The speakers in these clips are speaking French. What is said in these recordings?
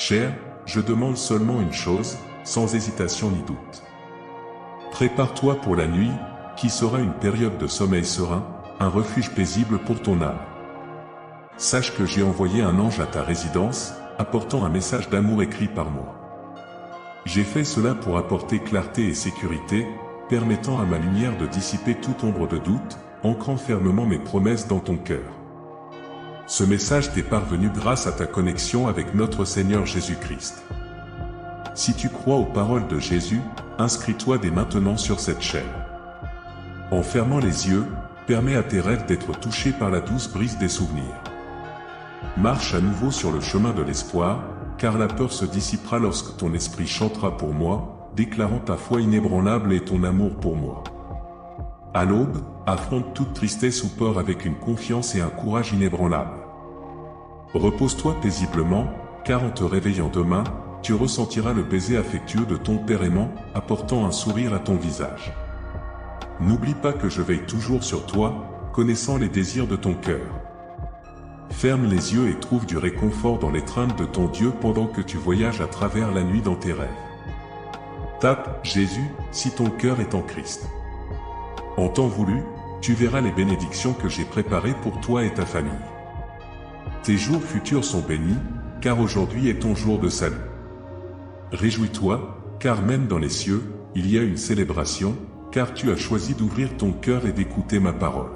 Cher, je demande seulement une chose, sans hésitation ni doute. Prépare-toi pour la nuit, qui sera une période de sommeil serein, un refuge paisible pour ton âme. Sache que j'ai envoyé un ange à ta résidence, apportant un message d'amour écrit par moi. J'ai fait cela pour apporter clarté et sécurité, permettant à ma lumière de dissiper toute ombre de doute, ancrant fermement mes promesses dans ton cœur. Ce message t'est parvenu grâce à ta connexion avec notre Seigneur Jésus-Christ. Si tu crois aux paroles de Jésus, inscris-toi dès maintenant sur cette chaîne. En fermant les yeux, permets à tes rêves d'être touchés par la douce brise des souvenirs. Marche à nouveau sur le chemin de l'espoir, car la peur se dissipera lorsque ton esprit chantera pour moi, déclarant ta foi inébranlable et ton amour pour moi. À l'aube, affronte toute tristesse ou peur avec une confiance et un courage inébranlables. Repose-toi paisiblement, car en te réveillant demain, tu ressentiras le baiser affectueux de ton Père aimant, apportant un sourire à ton visage. N'oublie pas que je veille toujours sur toi, connaissant les désirs de ton cœur. Ferme les yeux et trouve du réconfort dans l'étreinte de ton Dieu pendant que tu voyages à travers la nuit dans tes rêves. Tape « Jésus » si ton cœur est en Christ. En temps voulu, tu verras les bénédictions que j'ai préparées pour toi et ta famille. Tes jours futurs sont bénis, car aujourd'hui est ton jour de salut. Réjouis-toi, car même dans les cieux, il y a une célébration, car tu as choisi d'ouvrir ton cœur et d'écouter ma parole.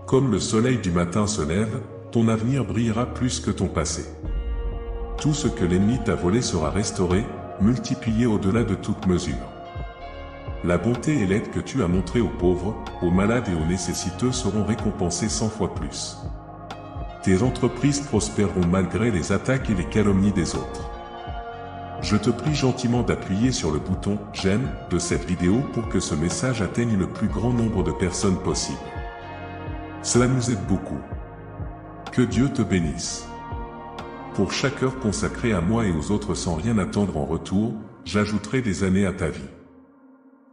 Comme le soleil du matin se lève, ton avenir brillera plus que ton passé. Tout ce que l'ennemi t'a volé sera restauré, multiplié au-delà de toute mesure. La bonté et l'aide que tu as montrée aux pauvres, aux malades et aux nécessiteux seront récompensées 100 fois plus. Tes entreprises prospéreront malgré les attaques et les calomnies des autres. Je te prie gentiment d'appuyer sur le bouton « J'aime » de cette vidéo pour que ce message atteigne le plus grand nombre de personnes possible. Cela nous aide beaucoup. Que Dieu te bénisse. Pour chaque heure consacrée à moi et aux autres sans rien attendre en retour, j'ajouterai des années à ta vie.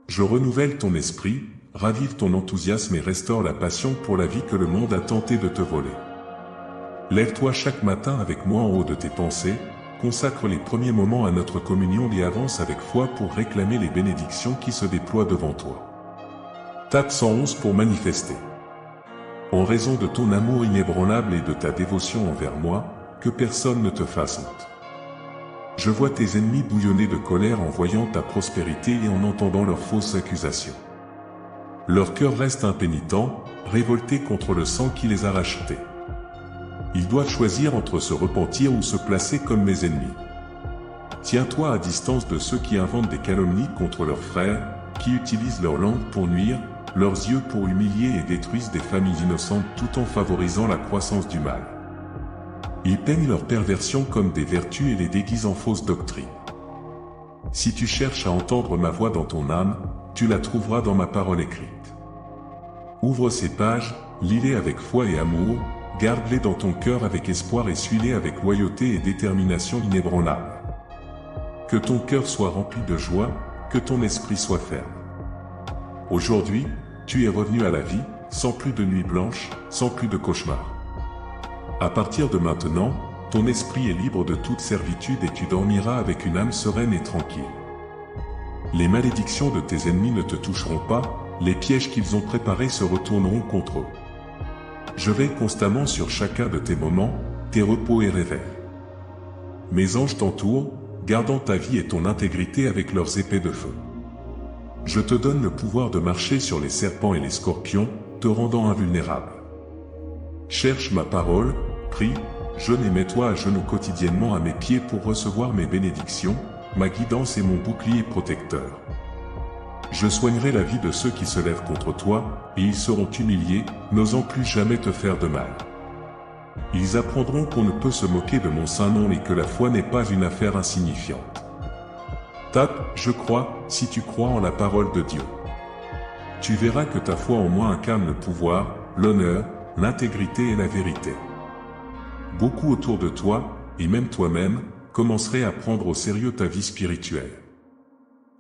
Je renouvelle ton esprit, ravive ton enthousiasme et restaure la passion pour la vie que le monde a tenté de te voler. Lève-toi chaque matin avec moi en haut de tes pensées, consacre les premiers moments à notre communion et avance avec foi pour réclamer les bénédictions qui se déploient devant toi. Tape 111 pour manifester. En raison de ton amour inébranlable et de ta dévotion envers moi, que personne ne te fasse honte. Je vois tes ennemis bouillonner de colère en voyant ta prospérité et en entendant leurs fausses accusations. Leur cœur reste impénitent, révolté contre le sang qui les a rachetés. Ils doivent choisir entre se repentir ou se placer comme mes ennemis. Tiens-toi à distance de ceux qui inventent des calomnies contre leurs frères, qui utilisent leur langue pour nuire, leurs yeux pour humilier et détruisent des familles innocentes tout en favorisant la croissance du mal. Ils peignent leur perversion comme des vertus et les déguisent en fausses doctrines. Si tu cherches à entendre ma voix dans ton âme, tu la trouveras dans ma parole écrite. Ouvre ces pages, lis-les avec foi et amour, garde-les dans ton cœur avec espoir et suis-les avec loyauté et détermination inébranlable. Que ton cœur soit rempli de joie, que ton esprit soit ferme. Aujourd'hui, tu es revenu à la vie, sans plus de nuit blanche, sans plus de cauchemars. À partir de maintenant, ton esprit est libre de toute servitude et tu dormiras avec une âme sereine et tranquille. Les malédictions de tes ennemis ne te toucheront pas, les pièges qu'ils ont préparés se retourneront contre eux. Je veille constamment sur chacun de tes moments, tes repos et réveils. Mes anges t'entourent, gardant ta vie et ton intégrité avec leurs épées de feu. Je te donne le pouvoir de marcher sur les serpents et les scorpions, te rendant invulnérable. Cherche ma parole, prie, jeûne et mets-toi à genoux quotidiennement à mes pieds pour recevoir mes bénédictions, ma guidance et mon bouclier protecteur. Je soignerai la vie de ceux qui se lèvent contre toi, et ils seront humiliés, n'osant plus jamais te faire de mal. Ils apprendront qu'on ne peut se moquer de mon saint nom et que la foi n'est pas une affaire insignifiante. Tape « Je crois » si tu crois en la parole de Dieu. Tu verras que ta foi en moi incarne le pouvoir, l'honneur, l'intégrité et la vérité. Beaucoup autour de toi, et même toi-même, commenceraient à prendre au sérieux ta vie spirituelle.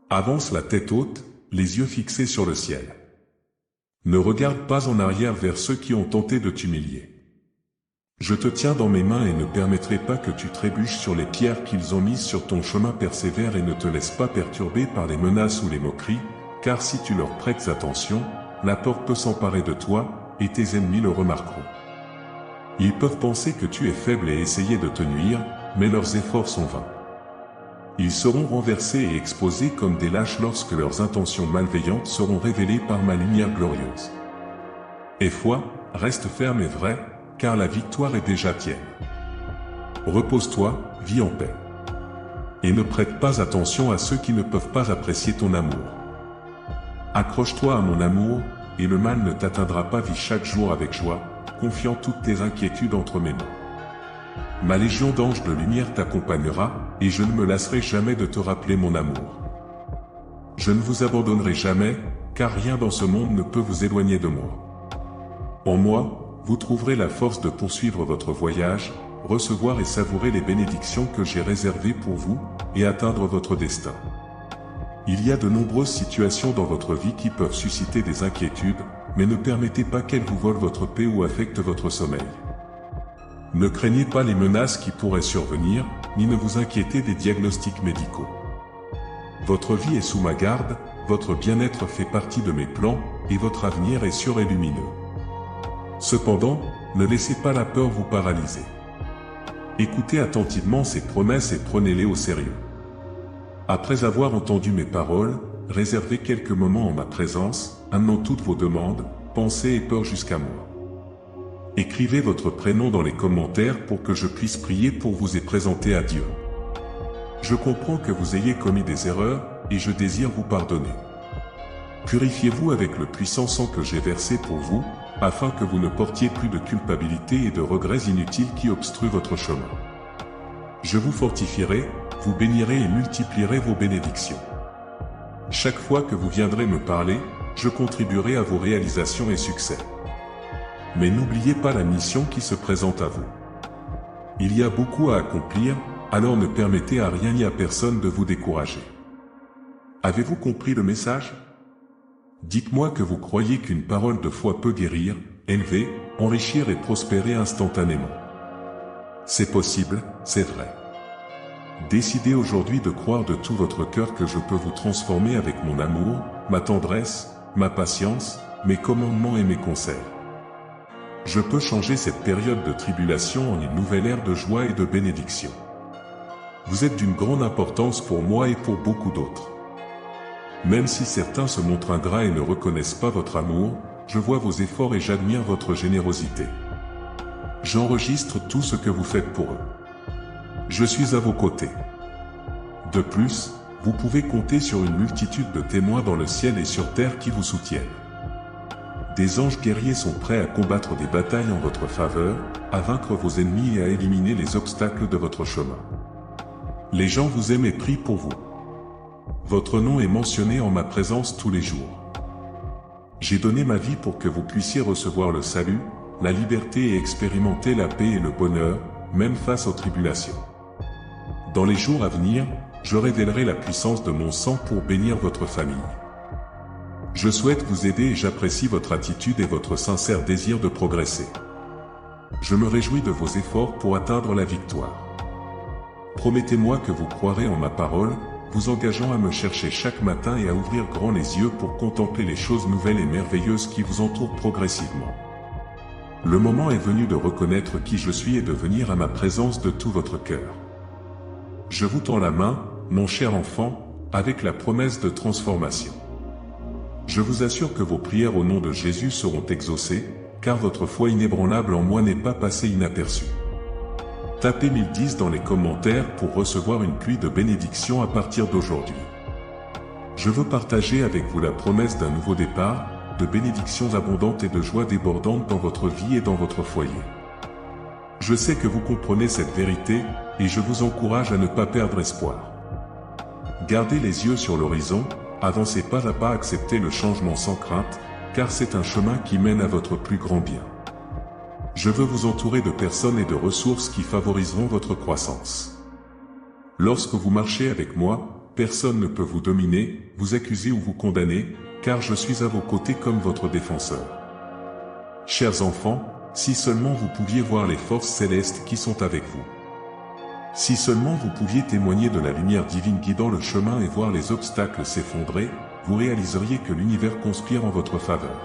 Avance la tête haute, les yeux fixés sur le ciel. Ne regarde pas en arrière vers ceux qui ont tenté de t'humilier. Je te tiens dans mes mains et ne permettrai pas que tu trébuches sur les pierres qu'ils ont mises sur ton chemin. Persévère et ne te laisse pas perturber par les menaces ou les moqueries, car si tu leur prêtes attention, la peur peut s'emparer de toi, et tes ennemis le remarqueront. Ils peuvent penser que tu es faible et essayer de te nuire, mais leurs efforts sont vains. Ils seront renversés et exposés comme des lâches lorsque leurs intentions malveillantes seront révélées par ma lumière glorieuse. Aie foi, reste ferme et vrai, car la victoire est déjà tienne. Repose-toi, vis en paix. Et ne prête pas attention à ceux qui ne peuvent pas apprécier ton amour. Accroche-toi à mon amour, et le mal ne t'atteindra pas. Vis chaque jour avec joie, confiant toutes tes inquiétudes entre mes mains. Ma légion d'anges de lumière t'accompagnera, et je ne me lasserai jamais de te rappeler mon amour. Je ne vous abandonnerai jamais, car rien dans ce monde ne peut vous éloigner de moi. En moi, vous trouverez la force de poursuivre votre voyage, recevoir et savourer les bénédictions que j'ai réservées pour vous, et atteindre votre destin. Il y a de nombreuses situations dans votre vie qui peuvent susciter des inquiétudes, mais ne permettez pas qu'elles vous volent votre paix ou affectent votre sommeil. Ne craignez pas les menaces qui pourraient survenir, ni ne vous inquiétez des diagnostics médicaux. Votre vie est sous ma garde, votre bien-être fait partie de mes plans, et votre avenir est sûr et lumineux. Cependant, ne laissez pas la peur vous paralyser. Écoutez attentivement ces promesses et prenez-les au sérieux. Après avoir entendu mes paroles, réservez quelques moments en ma présence, amenant toutes vos demandes, pensées et peurs jusqu'à moi. Écrivez votre prénom dans les commentaires pour que je puisse prier pour vous et présenter à Dieu. Je comprends que vous ayez commis des erreurs, et je désire vous pardonner. Purifiez-vous avec le puissant sang que j'ai versé pour vous, afin que vous ne portiez plus de culpabilité et de regrets inutiles qui obstruent votre chemin. Je vous fortifierai, vous bénirai et multiplierai vos bénédictions. Chaque fois que vous viendrez me parler, je contribuerai à vos réalisations et succès. Mais n'oubliez pas la mission qui se présente à vous. Il y a beaucoup à accomplir, alors ne permettez à rien ni à personne de vous décourager. Avez-vous compris le message? Dites-moi que vous croyez qu'une parole de foi peut guérir, élever, enrichir et prospérer instantanément. C'est possible, c'est vrai. Décidez aujourd'hui de croire de tout votre cœur que je peux vous transformer avec mon amour, ma tendresse, ma patience, mes commandements et mes conseils. Je peux changer cette période de tribulation en une nouvelle ère de joie et de bénédiction. Vous êtes d'une grande importance pour moi et pour beaucoup d'autres. Même si certains se montrent ingrats et ne reconnaissent pas votre amour, je vois vos efforts et j'admire votre générosité. J'enregistre tout ce que vous faites pour eux. Je suis à vos côtés. De plus, vous pouvez compter sur une multitude de témoins dans le ciel et sur terre qui vous soutiennent. Des anges guerriers sont prêts à combattre des batailles en votre faveur, à vaincre vos ennemis et à éliminer les obstacles de votre chemin. Les gens vous aiment et prient pour vous. Votre nom est mentionné en ma présence tous les jours. J'ai donné ma vie pour que vous puissiez recevoir le salut, la liberté et expérimenter la paix et le bonheur, même face aux tribulations. Dans les jours à venir, je révélerai la puissance de mon sang pour bénir votre famille. Je souhaite vous aider et j'apprécie votre attitude et votre sincère désir de progresser. Je me réjouis de vos efforts pour atteindre la victoire. Promettez-moi que vous croirez en ma parole, vous engageant à me chercher chaque matin et à ouvrir grand les yeux pour contempler les choses nouvelles et merveilleuses qui vous entourent progressivement. Le moment est venu de reconnaître qui je suis et de venir à ma présence de tout votre cœur. Je vous tends la main, mon cher enfant, avec la promesse de transformation. Je vous assure que vos prières au nom de Jésus seront exaucées, car votre foi inébranlable en moi n'est pas passée inaperçue. Tapez 1010 dans les commentaires pour recevoir une pluie de bénédictions à partir d'aujourd'hui. Je veux partager avec vous la promesse d'un nouveau départ, de bénédictions abondantes et de joie débordante dans votre vie et dans votre foyer. Je sais que vous comprenez cette vérité, et je vous encourage à ne pas perdre espoir. Gardez les yeux sur l'horizon, avancez pas à pas, acceptez le changement sans crainte, car c'est un chemin qui mène à votre plus grand bien. Je veux vous entourer de personnes et de ressources qui favoriseront votre croissance. Lorsque vous marchez avec moi, personne ne peut vous dominer, vous accuser ou vous condamner, car je suis à vos côtés comme votre défenseur. Chers enfants, Si seulement vous pouviez voir les forces célestes qui sont avec vous. Si seulement vous pouviez témoigner de la lumière divine guidant le chemin et voir les obstacles s'effondrer, vous réaliseriez que l'univers conspire en votre faveur.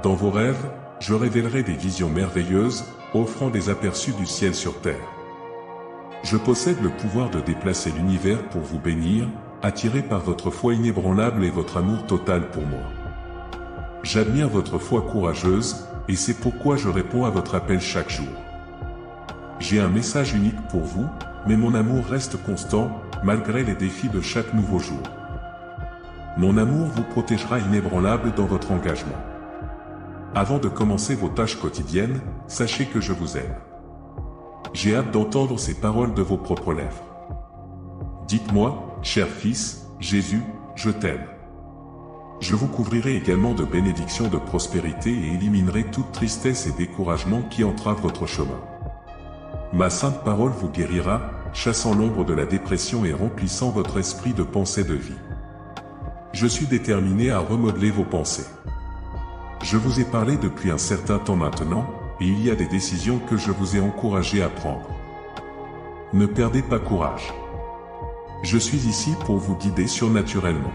Dans vos rêves, je révélerai des visions merveilleuses, offrant des aperçus du ciel sur terre. Je possède le pouvoir de déplacer l'univers pour vous bénir, attiré par votre foi inébranlable et votre amour total pour moi. J'admire votre foi courageuse, et c'est pourquoi je réponds à votre appel chaque jour. J'ai un message unique pour vous, mais mon amour reste constant, malgré les défis de chaque nouveau jour. Mon amour vous protégera inébranlable dans votre engagement. Avant de commencer vos tâches quotidiennes, sachez que je vous aime. J'ai hâte d'entendre ces paroles de vos propres lèvres. Dites-moi, cher Fils, Jésus, je t'aime. Je vous couvrirai également de bénédictions de prospérité et éliminerai toute tristesse et découragement qui entravent votre chemin. Ma sainte parole vous guérira, chassant l'ombre de la dépression et remplissant votre esprit de pensées de vie. Je suis déterminé à remodeler vos pensées. Je vous ai parlé depuis un certain temps maintenant, et il y a des décisions que je vous ai encouragé à prendre. Ne perdez pas courage. Je suis ici pour vous guider surnaturellement.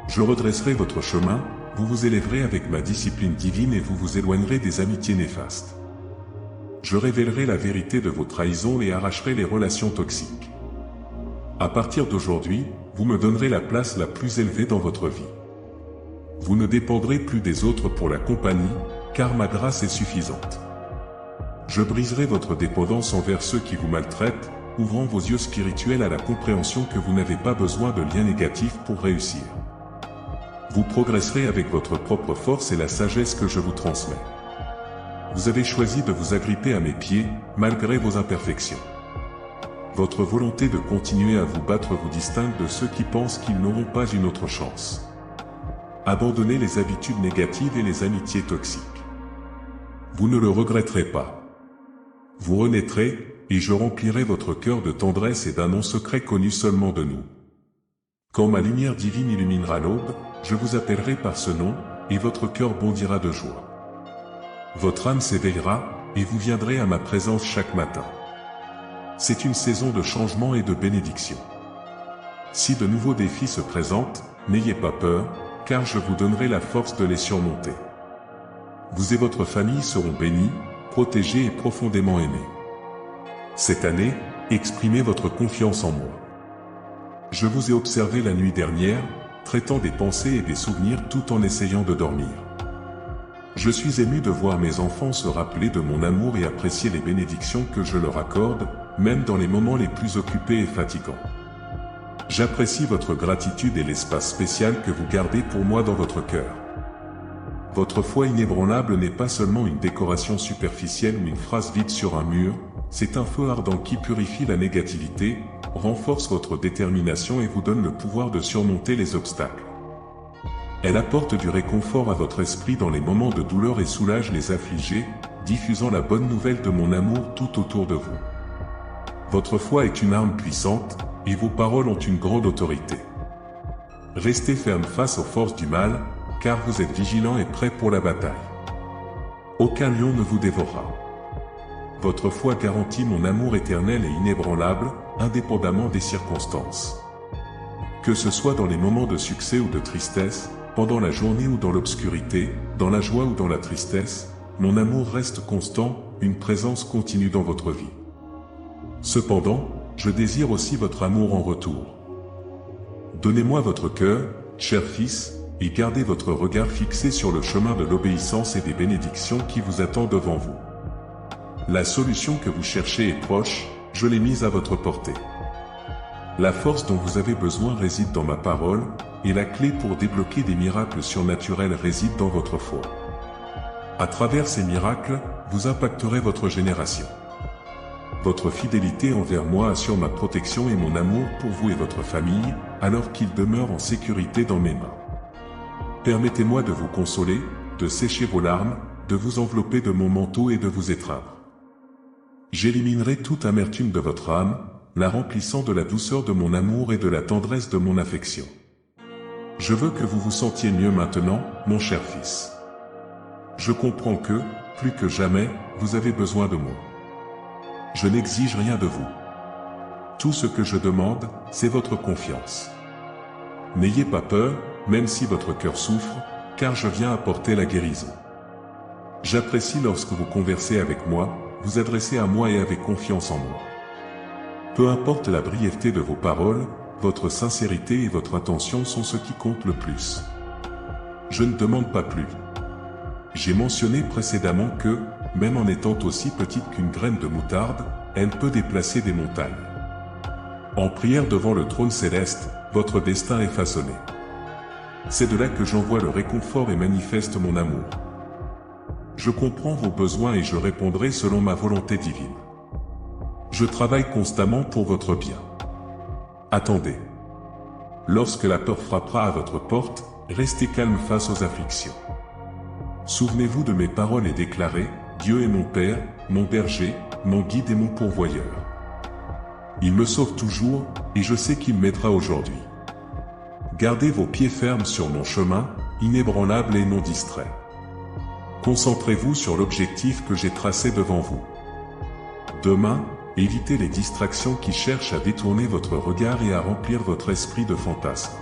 Je redresserai votre chemin, vous vous élèverez avec ma discipline divine et vous vous éloignerez des amitiés néfastes. Je révélerai la vérité de vos trahisons et arracherai les relations toxiques. À partir d'aujourd'hui, vous me donnerez la place la plus élevée dans votre vie. Vous ne dépendrez plus des autres pour la compagnie, car ma grâce est suffisante. Je briserai votre dépendance envers ceux qui vous maltraitent, ouvrant vos yeux spirituels à la compréhension que vous n'avez pas besoin de liens négatifs pour réussir. Vous progresserez avec votre propre force et la sagesse que je vous transmets. Vous avez choisi de vous agripper à mes pieds, malgré vos imperfections. Votre volonté de continuer à vous battre vous distingue de ceux qui pensent qu'ils n'auront pas une autre chance. Abandonnez les habitudes négatives et les amitiés toxiques. Vous ne le regretterez pas. Vous renaîtrez, et je remplirai votre cœur de tendresse et d'un nom secret connu seulement de nous. Quand ma lumière divine illuminera l'aube, je vous appellerai par ce nom, et votre cœur bondira de joie. Votre âme s'éveillera, et vous viendrez à ma présence chaque matin. C'est une saison de changement et de bénédiction. Si de nouveaux défis se présentent, n'ayez pas peur, car je vous donnerai la force de les surmonter. Vous et votre famille seront bénis, protégés et profondément aimés. Cette année, exprimez votre confiance en moi. Je vous ai observé la nuit dernière, traitant des pensées et des souvenirs tout en essayant de dormir. Je suis ému de voir mes enfants se rappeler de mon amour et apprécier les bénédictions que je leur accorde, même dans les moments les plus occupés et fatigants. J'apprécie votre gratitude et l'espace spécial que vous gardez pour moi dans votre cœur. Votre foi inébranlable n'est pas seulement une décoration superficielle ou une phrase vide sur un mur, c'est un feu ardent qui purifie la négativité, renforce votre détermination et vous donne le pouvoir de surmonter les obstacles. Elle apporte du réconfort à votre esprit dans les moments de douleur et soulage les affligés, diffusant la bonne nouvelle de mon amour tout autour de vous. Votre foi est une arme puissante, et vos paroles ont une grande autorité. Restez ferme face aux forces du mal, car vous êtes vigilants et prêts pour la bataille. Aucun lion ne vous dévorera. Votre foi garantit mon amour éternel et inébranlable, indépendamment des circonstances. Que ce soit dans les moments de succès ou de tristesse, pendant la journée ou dans l'obscurité, dans la joie ou dans la tristesse, mon amour reste constant, une présence continue dans votre vie. Cependant, je désire aussi votre amour en retour. Donnez-moi votre cœur, cher Fils, et gardez votre regard fixé sur le chemin de l'obéissance et des bénédictions qui vous attend devant vous. La solution que vous cherchez est proche, je l'ai mise à votre portée. La force dont vous avez besoin réside dans ma parole, et la clé pour débloquer des miracles surnaturels réside dans votre foi. À travers ces miracles, vous impacterez votre génération. Votre fidélité envers moi assure ma protection et mon amour pour vous et votre famille, alors qu'il demeure en sécurité dans mes mains. Permettez-moi de vous consoler, de sécher vos larmes, de vous envelopper de mon manteau et de vous étreindre. J'éliminerai toute amertume de votre âme, la remplissant de la douceur de mon amour et de la tendresse de mon affection. Je veux que vous vous sentiez mieux maintenant, mon cher Fils. Je comprends que, plus que jamais, vous avez besoin de moi. Je n'exige rien de vous. Tout ce que je demande, c'est votre confiance. N'ayez pas peur, même si votre cœur souffre, car je viens apporter la guérison. J'apprécie lorsque vous conversez avec moi, vous adressez à moi et avez confiance en moi. Peu importe la brièveté de vos paroles, votre sincérité et votre intention sont ce qui compte le plus. Je ne demande pas plus. J'ai mentionné précédemment que, même en étant aussi petite qu'une graine de moutarde, elle peut déplacer des montagnes. En prière devant le trône céleste, votre destin est façonné. C'est de là que j'envoie le réconfort et manifeste mon amour. Je comprends vos besoins et je répondrai selon ma volonté divine. Je travaille constamment pour votre bien. Attendez. Lorsque la peur frappera à votre porte, restez calme face aux afflictions. Souvenez-vous de mes paroles et déclarez, Dieu est mon Père, mon berger, mon guide et mon pourvoyeur. Il me sauve toujours, et je sais qu'il m'aidera aujourd'hui. Gardez vos pieds fermes sur mon chemin, inébranlables et non distraits. Concentrez-vous sur l'objectif que j'ai tracé devant vous. Demain, évitez les distractions qui cherchent à détourner votre regard et à remplir votre esprit de fantasmes.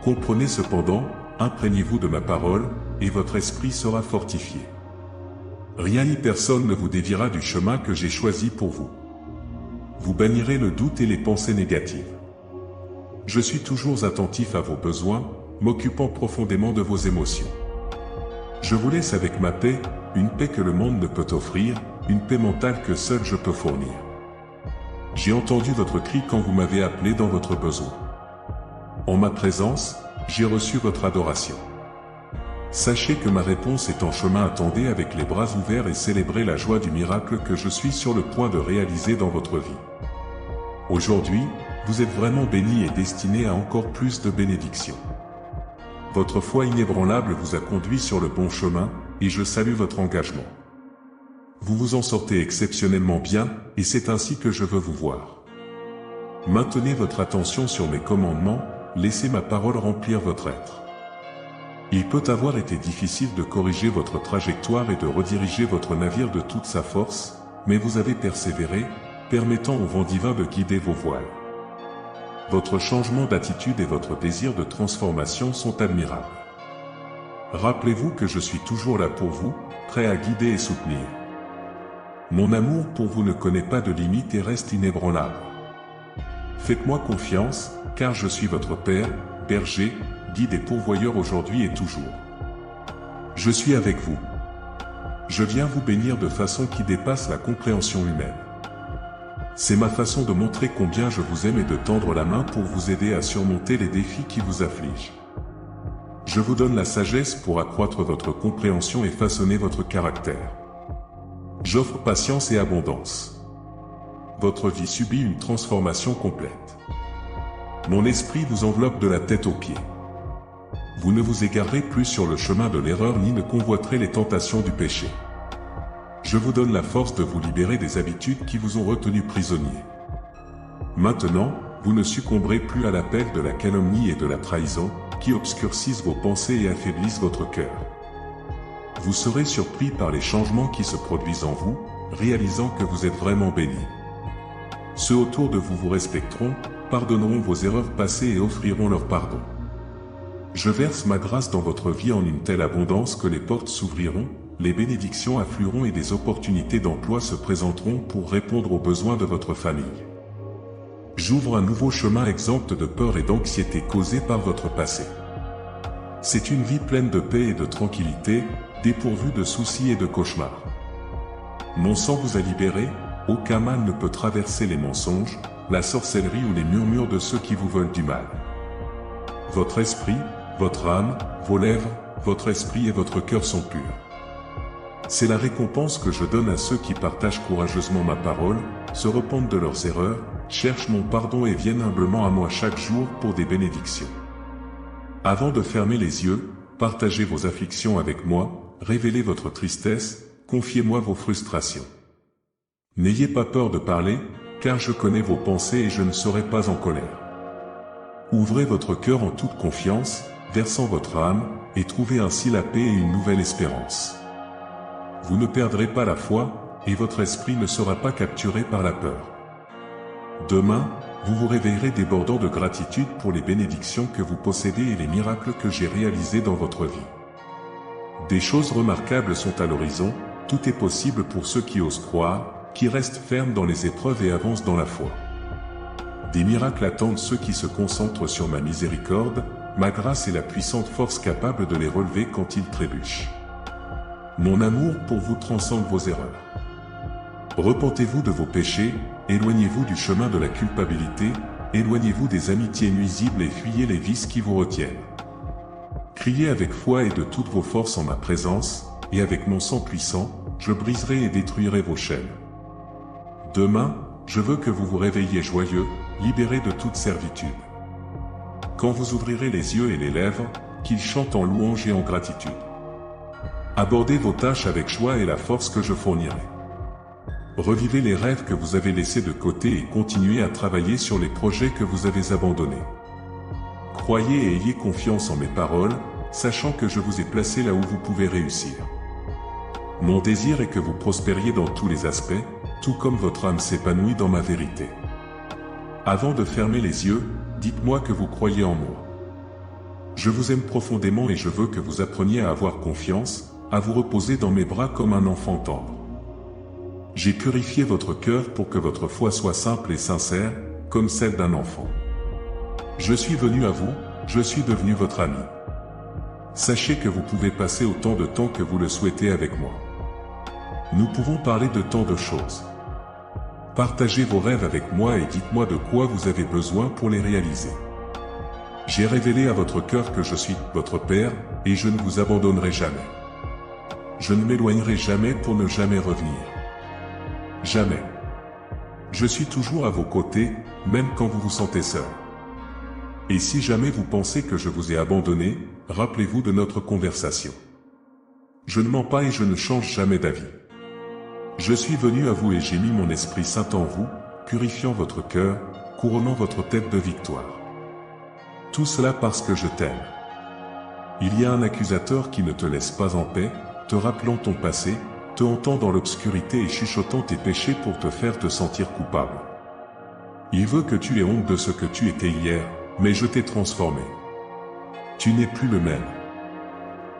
Comprenez cependant, imprégnez-vous de ma parole, et votre esprit sera fortifié. Rien ni personne ne vous déviera du chemin que j'ai choisi pour vous. Vous bannirez le doute et les pensées négatives. Je suis toujours attentif à vos besoins, m'occupant profondément de vos émotions. Je vous laisse avec ma paix, une paix que le monde ne peut offrir, une paix mentale que seul je peux fournir. J'ai entendu votre cri quand vous m'avez appelé dans votre besoin. En ma présence, j'ai reçu votre adoration. Sachez que ma réponse est en chemin, attendez avec les bras ouverts et célébrez la joie du miracle que je suis sur le point de réaliser dans votre vie. Aujourd'hui, vous êtes vraiment bénis et destinés à encore plus de bénédictions. Votre foi inébranlable vous a conduit sur le bon chemin, et je salue votre engagement. Vous vous en sortez exceptionnellement bien, et c'est ainsi que je veux vous voir. Maintenez votre attention sur mes commandements, laissez ma parole remplir votre être. Il peut avoir été difficile de corriger votre trajectoire et de rediriger votre navire de toute sa force, mais vous avez persévéré, permettant au vent divin de guider vos voiles. Votre changement d'attitude et votre désir de transformation sont admirables. Rappelez-vous que je suis toujours là pour vous, prêt à guider et soutenir. Mon amour pour vous ne connaît pas de limite et reste inébranlable. Faites-moi confiance, car je suis votre Père, berger, guide et pourvoyeur aujourd'hui et toujours. Je suis avec vous. Je viens vous bénir de façon qui dépasse la compréhension humaine. C'est ma façon de montrer combien je vous aime et de tendre la main pour vous aider à surmonter les défis qui vous affligent. Je vous donne la sagesse pour accroître votre compréhension et façonner votre caractère. J'offre patience et abondance. Votre vie subit une transformation complète. Mon esprit vous enveloppe de la tête aux pieds. Vous ne vous égarerez plus sur le chemin de l'erreur ni ne convoiterez les tentations du péché. Je vous donne la force de vous libérer des habitudes qui vous ont retenu prisonnier. Maintenant, vous ne succomberez plus à l'appel de la calomnie et de la trahison, qui obscurcissent vos pensées et affaiblissent votre cœur. Vous serez surpris par les changements qui se produisent en vous, réalisant que vous êtes vraiment béni. Ceux autour de vous vous respecteront, pardonneront vos erreurs passées et offriront leur pardon. Je verse ma grâce dans votre vie en une telle abondance que les portes s'ouvriront, les bénédictions afflueront et des opportunités d'emploi se présenteront pour répondre aux besoins de votre famille. J'ouvre un nouveau chemin exempt de peur et d'anxiété causée par votre passé. C'est une vie pleine de paix et de tranquillité, dépourvue de soucis et de cauchemars. Mon sang vous a libéré, aucun mal ne peut traverser les mensonges, la sorcellerie ou les murmures de ceux qui vous veulent du mal. Votre esprit, votre âme, vos lèvres, votre esprit et votre cœur sont purs. C'est la récompense que je donne à ceux qui partagent courageusement ma parole, se repentent de leurs erreurs, cherchent mon pardon et viennent humblement à moi chaque jour pour des bénédictions. Avant de fermer les yeux, partagez vos afflictions avec moi, révélez votre tristesse, confiez-moi vos frustrations. N'ayez pas peur de parler, car je connais vos pensées et je ne serai pas en colère. Ouvrez votre cœur en toute confiance, versant votre âme, et trouvez ainsi la paix et une nouvelle espérance. Vous ne perdrez pas la foi, et votre esprit ne sera pas capturé par la peur. Demain, vous vous réveillerez débordant de gratitude pour les bénédictions que vous possédez et les miracles que j'ai réalisés dans votre vie. Des choses remarquables sont à l'horizon, tout est possible pour ceux qui osent croire, qui restent fermes dans les épreuves et avancent dans la foi. Des miracles attendent ceux qui se concentrent sur ma miséricorde, ma grâce et la puissante force capable de les relever quand ils trébuchent. Mon amour pour vous transcende vos erreurs. Repentez-vous de vos péchés, éloignez-vous du chemin de la culpabilité, éloignez-vous des amitiés nuisibles et fuyez les vices qui vous retiennent. Criez avec foi et de toutes vos forces en ma présence, et avec mon sang puissant, je briserai et détruirai vos chaînes. Demain, je veux que vous vous réveilliez joyeux, libérés de toute servitude. Quand vous ouvrirez les yeux et les lèvres, qu'ils chantent en louange et en gratitude. Abordez vos tâches avec joie et la force que je fournirai. Revivez les rêves que vous avez laissés de côté et continuez à travailler sur les projets que vous avez abandonnés. Croyez et ayez confiance en mes paroles, sachant que je vous ai placé là où vous pouvez réussir. Mon désir est que vous prospériez dans tous les aspects, tout comme votre âme s'épanouit dans ma vérité. Avant de fermer les yeux, dites-moi que vous croyez en moi. Je vous aime profondément et je veux que vous appreniez à avoir confiance, à vous reposer dans mes bras comme un enfant tendre. J'ai purifié votre cœur pour que votre foi soit simple et sincère, comme celle d'un enfant. Je suis venu à vous, je suis devenu votre ami. Sachez que vous pouvez passer autant de temps que vous le souhaitez avec moi. Nous pouvons parler de tant de choses. Partagez vos rêves avec moi et dites-moi de quoi vous avez besoin pour les réaliser. J'ai révélé à votre cœur que je suis votre Père, et je ne vous abandonnerai jamais. Je ne m'éloignerai jamais pour ne jamais revenir. Jamais. Je suis toujours à vos côtés, même quand vous vous sentez seul. Et si jamais vous pensez que je vous ai abandonné, rappelez-vous de notre conversation. Je ne mens pas et je ne change jamais d'avis. Je suis venu à vous et j'ai mis mon Esprit Saint en vous, purifiant votre cœur, couronnant votre tête de victoire. Tout cela parce que je t'aime. Il y a un accusateur qui ne te laisse pas en paix, te rappelant ton passé, te hantant dans l'obscurité et chuchotant tes péchés pour te faire te sentir coupable. Il veut que tu aies honte de ce que tu étais hier, mais je t'ai transformé. Tu n'es plus le même.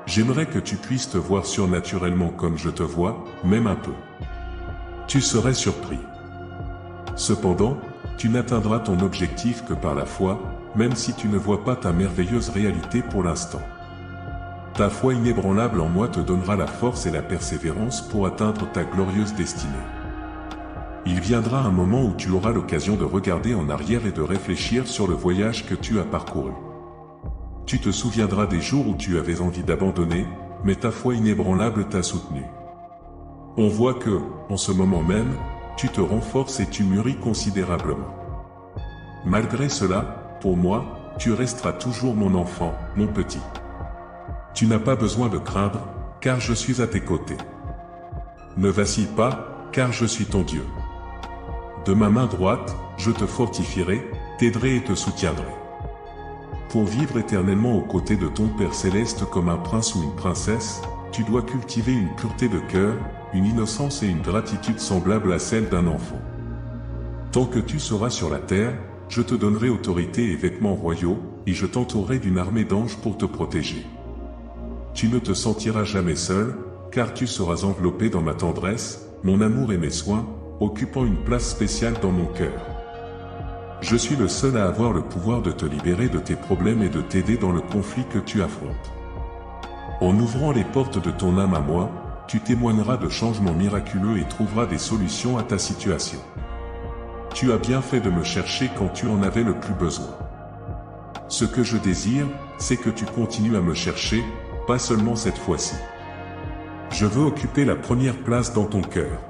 J'aimerais que tu puisses te voir surnaturellement comme je te vois, même un peu. Tu serais surpris. Cependant, tu n'atteindras ton objectif que par la foi, même si tu ne vois pas ta merveilleuse réalité pour l'instant. Ta foi inébranlable en moi te donnera la force et la persévérance pour atteindre ta glorieuse destinée. Il viendra un moment où tu auras l'occasion de regarder en arrière et de réfléchir sur le voyage que tu as parcouru. Tu te souviendras des jours où tu avais envie d'abandonner, mais ta foi inébranlable t'a soutenu. On voit que, en ce moment même, tu te renforces et tu mûris considérablement. Malgré cela, pour moi, tu resteras toujours mon enfant, mon petit. Tu n'as pas besoin de craindre, car je suis à tes côtés. Ne vacille pas, car je suis ton Dieu. De ma main droite, je te fortifierai, t'aiderai et te soutiendrai. Pour vivre éternellement aux côtés de ton Père céleste comme un prince ou une princesse, tu dois cultiver une pureté de cœur, une innocence et une gratitude semblables à celle d'un enfant. Tant que tu seras sur la terre, je te donnerai autorité et vêtements royaux, et je t'entourerai d'une armée d'anges pour te protéger. Tu ne te sentiras jamais seul, car tu seras enveloppé dans ma tendresse, mon amour et mes soins, occupant une place spéciale dans mon cœur. Je suis le seul à avoir le pouvoir de te libérer de tes problèmes et de t'aider dans le conflit que tu affrontes. En ouvrant les portes de ton âme à moi, tu témoigneras de changements miraculeux et trouveras des solutions à ta situation. Tu as bien fait de me chercher quand tu en avais le plus besoin. Ce que je désire, c'est que tu continues à me chercher, pas seulement cette fois-ci. Je veux occuper la première place dans ton cœur.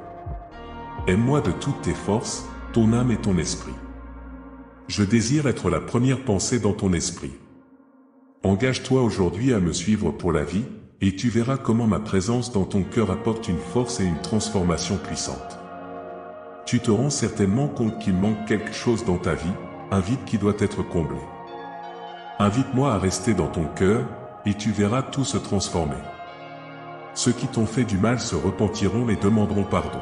Aime-moi de toutes tes forces, ton âme et ton esprit. Je désire être la première pensée dans ton esprit. Engage-toi aujourd'hui à me suivre pour la vie, et tu verras comment ma présence dans ton cœur apporte une force et une transformation puissante. Tu te rends certainement compte qu'il manque quelque chose dans ta vie, un vide qui doit être comblé. Invite-moi à rester dans ton cœur, et tu verras tout se transformer. Ceux qui t'ont fait du mal se repentiront et demanderont pardon.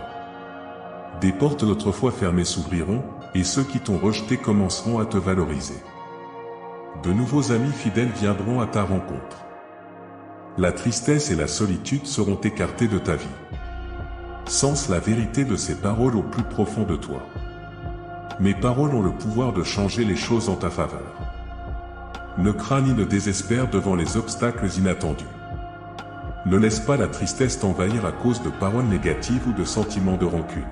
Des portes autrefois fermées s'ouvriront, et ceux qui t'ont rejeté commenceront à te valoriser. De nouveaux amis fidèles viendront à ta rencontre. La tristesse et la solitude seront écartées de ta vie. Sens la vérité de ces paroles au plus profond de toi. Mes paroles ont le pouvoir de changer les choses en ta faveur. Ne crains ni ne désespère devant les obstacles inattendus. Ne laisse pas la tristesse t'envahir à cause de paroles négatives ou de sentiments de rancune.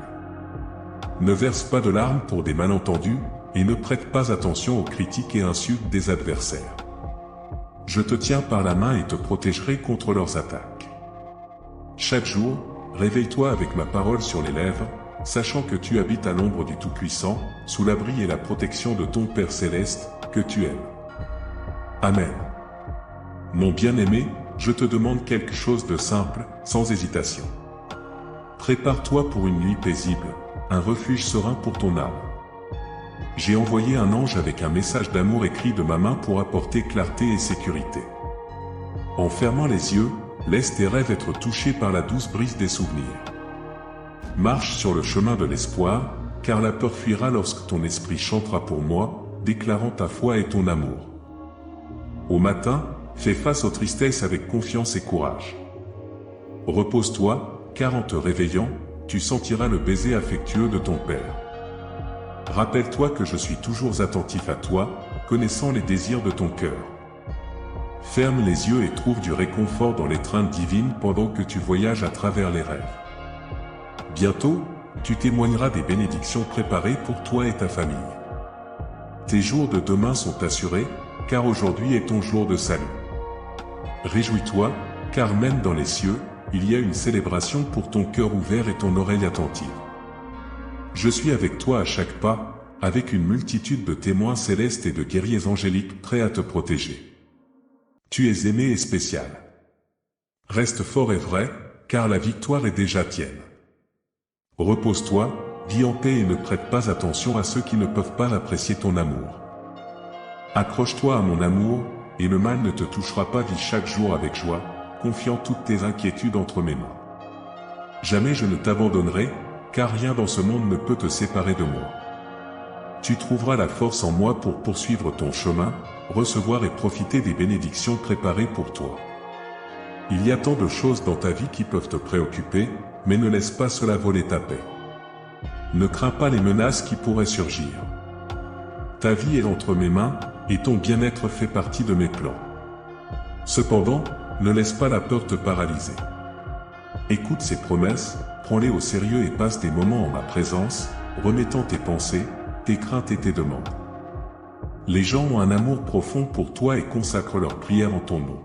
Ne verse pas de larmes pour des malentendus, et ne prête pas attention aux critiques et insultes des adversaires. Je te tiens par la main et te protégerai contre leurs attaques. Chaque jour, réveille-toi avec ma parole sur les lèvres, sachant que tu habites à l'ombre du Tout-Puissant, sous l'abri et la protection de ton Père Céleste, que tu aimes. Amen. Mon bien-aimé, je te demande quelque chose de simple, sans hésitation. Prépare-toi pour une nuit paisible, un refuge serein pour ton âme. J'ai envoyé un ange avec un message d'amour écrit de ma main pour apporter clarté et sécurité. En fermant les yeux, laisse tes rêves être touchés par la douce brise des souvenirs. Marche sur le chemin de l'espoir, car la peur fuira lorsque ton esprit chantera pour moi, déclarant ta foi et ton amour. Au matin, fais face aux tristesses avec confiance et courage. Repose-toi, car en te réveillant, tu sentiras le baiser affectueux de ton Père. Rappelle-toi que je suis toujours attentif à toi, connaissant les désirs de ton cœur. Ferme les yeux et trouve du réconfort dans l'étreinte divine pendant que tu voyages à travers les rêves. Bientôt, tu témoigneras des bénédictions préparées pour toi et ta famille. Tes jours de demain sont assurés, car aujourd'hui est ton jour de salut. Réjouis-toi, car même dans les cieux, il y a une célébration pour ton cœur ouvert et ton oreille attentive. Je suis avec toi à chaque pas, avec une multitude de témoins célestes et de guerriers angéliques prêts à te protéger. Tu es aimé et spécial. Reste fort et vrai, car la victoire est déjà tienne. Repose-toi, vis en paix et ne prête pas attention à ceux qui ne peuvent pas apprécier ton amour. Accroche-toi à mon amour, et le mal ne te touchera pas. Vis chaque jour avec joie, confiant toutes tes inquiétudes entre mes mains. Jamais je ne t'abandonnerai, car rien dans ce monde ne peut te séparer de moi. Tu trouveras la force en moi pour poursuivre ton chemin, recevoir et profiter des bénédictions préparées pour toi. Il y a tant de choses dans ta vie qui peuvent te préoccuper, mais ne laisse pas cela voler ta paix. Ne crains pas les menaces qui pourraient surgir. Ta vie est entre mes mains, et ton bien-être fait partie de mes plans. Cependant, ne laisse pas la peur te paralyser. Écoute ces promesses, prends-les au sérieux et passe des moments en ma présence, remettant tes pensées, tes craintes et tes demandes. Les gens ont un amour profond pour toi et consacrent leurs prières en ton nom.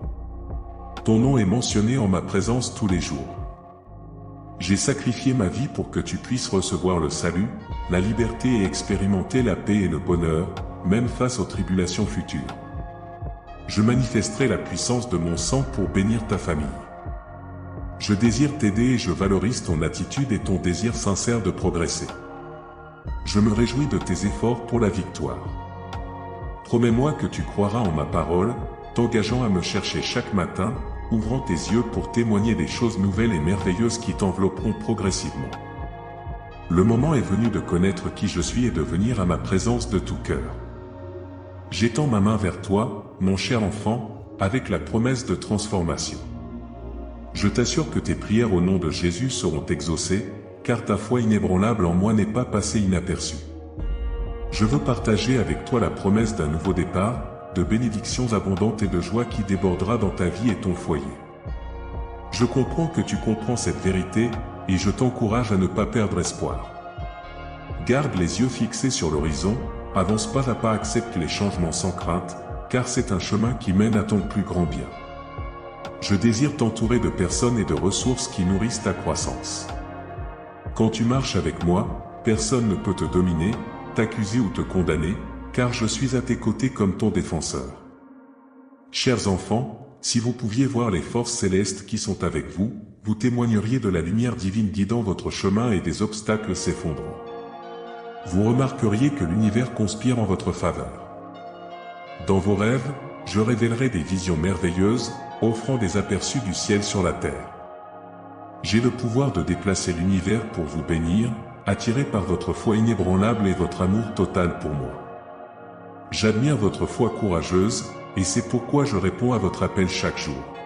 Ton nom est mentionné en ma présence tous les jours. J'ai sacrifié ma vie pour que tu puisses recevoir le salut, la liberté et expérimenter la paix et le bonheur, même face aux tribulations futures. Je manifesterai la puissance de mon sang pour bénir ta famille. Je désire t'aider et je valorise ton attitude et ton désir sincère de progresser. Je me réjouis de tes efforts pour la victoire. Promets-moi que tu croiras en ma parole, t'engageant à me chercher chaque matin, ouvrant tes yeux pour témoigner des choses nouvelles et merveilleuses qui t'envelopperont progressivement. Le moment est venu de connaître qui je suis et de venir à ma présence de tout cœur. J'étends ma main vers toi, mon cher enfant, avec la promesse de transformation. Je t'assure que tes prières au nom de Jésus seront exaucées, car ta foi inébranlable en moi n'est pas passée inaperçue. Je veux partager avec toi la promesse d'un nouveau départ, de bénédictions abondantes et de joie qui débordera dans ta vie et ton foyer. Je comprends que tu comprends cette vérité, et je t'encourage à ne pas perdre espoir. Garde les yeux fixés sur l'horizon, avance pas à pas, accepte les changements sans crainte, car c'est un chemin qui mène à ton plus grand bien. Je désire t'entourer de personnes et de ressources qui nourrissent ta croissance. Quand tu marches avec moi, personne ne peut te dominer, t'accuser ou te condamner, car je suis à tes côtés comme ton défenseur. Chers enfants, si vous pouviez voir les forces célestes qui sont avec vous, vous témoigneriez de la lumière divine guidant votre chemin et des obstacles s'effondrant. Vous remarqueriez que l'univers conspire en votre faveur. Dans vos rêves, je révélerai des visions merveilleuses, offrant des aperçus du ciel sur la terre. J'ai le pouvoir de déplacer l'univers pour vous bénir, attiré par votre foi inébranlable et votre amour total pour moi. J'admire votre foi courageuse, et c'est pourquoi je réponds à votre appel chaque jour.